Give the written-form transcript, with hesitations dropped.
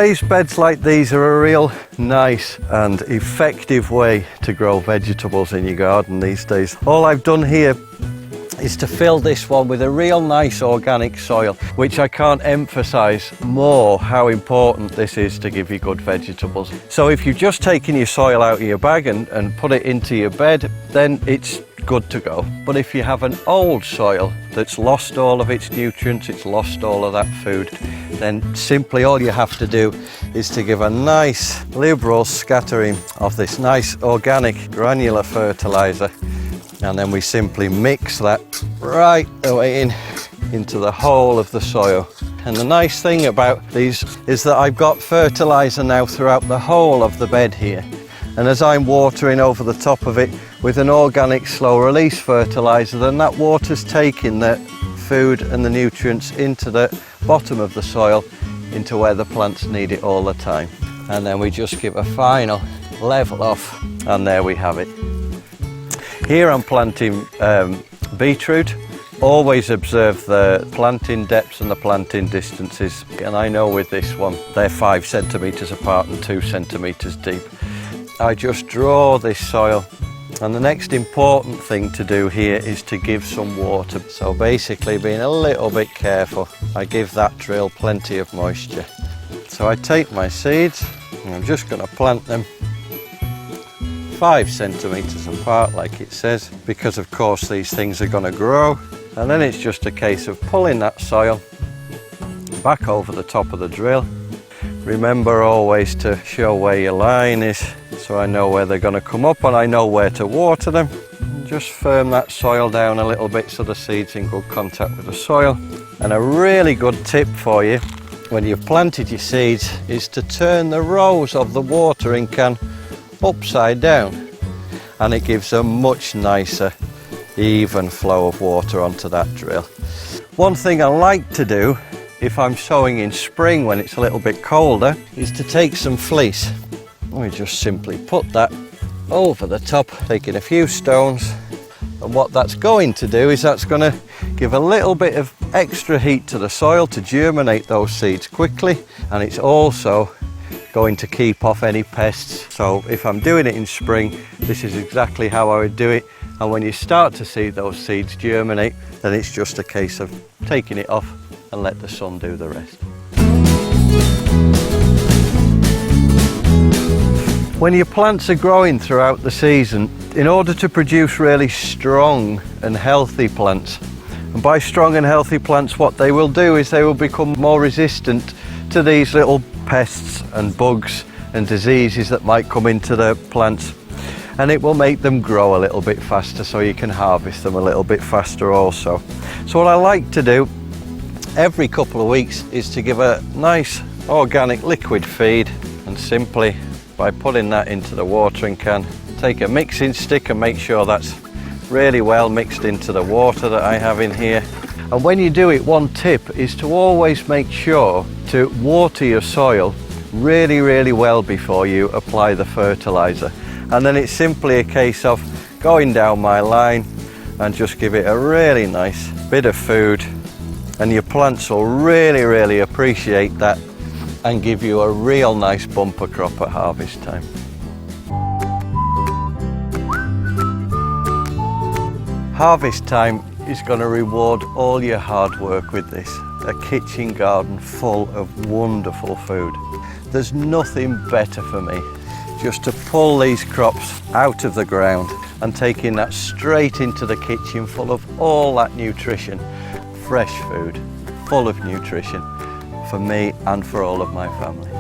raised beds like these are a real nice and effective way to grow vegetables in your garden these days. All I've done here is to fill this one with a real nice organic soil, which I can't emphasize more how important this is to give you good vegetables. So if you've just taken your soil out of your bag and put it into your bed, then it's good to go. But if you have an old soil that's lost all of its nutrients, it's lost all of that food, then simply all you have to do is to give a nice liberal scattering of this nice organic granular fertilizer, and then we simply mix that right away into the whole of the soil. And the nice thing about these is that I've got fertilizer now throughout the whole of the bed here. And as I'm watering over the top of it with an organic slow release fertilizer, then that water's taking the food and the nutrients into the bottom of the soil, into where the plants need it all the time. And then we just give a final level off, and there we have it. Here I'm planting beetroot. Always observe the planting depths and the planting distances. And I know with this one, they're 5 centimetres apart and 2 centimetres deep. I just draw this soil, and the next important thing to do here is to give some water. So basically being a little bit careful, I give that drill plenty of moisture. So I take my seeds and I'm just going to plant them 5 centimetres apart like it says, because of course these things are going to grow. And then it's just a case of pulling that soil back over the top of the drill. Remember always to show where your line is, so I know where they're going to come up and I know where to water them. Just firm that soil down a little bit so the seed's in good contact with the soil. And a really good tip for you when you've planted your seeds is to turn the rows of the watering can upside down, and it gives a much nicer even flow of water onto that drill. One thing I like to do if I'm sowing in spring when it's a little bit colder is to take some fleece. We just simply put that over the top, taking a few stones, and what that's going to do is that's going to give a little bit of extra heat to the soil to germinate those seeds quickly, and it's also going to keep off any pests. So if I'm doing it in spring, this is exactly how I would do it. And when you start to see those seeds germinate, then it's just a case of taking it off and let the sun do the rest. When your plants are growing throughout the season, in order to produce really strong and healthy plants, and by strong and healthy plants what they will do is they will become more resistant to these little pests and bugs and diseases that might come into the plants, and it will make them grow a little bit faster, so you can harvest them a little bit faster also. So what I like to do every couple of weeks is to give a nice organic liquid feed, and simply by putting that into the watering can, take a mixing stick and make sure that's really well mixed into the water that I have in here. And when you do it, one tip is to always make sure to water your soil really well before you apply the fertilizer. And then it's simply a case of going down my line and just give it a really nice bit of food, and your plants will really appreciate that and give you a real nice bumper crop at harvest time. Harvest time is going to reward all your hard work with this. A kitchen garden full of wonderful food. There's nothing better for me just to pull these crops out of the ground and taking that straight into the kitchen full of all that nutrition. Fresh food, full of nutrition for me and for all of my family.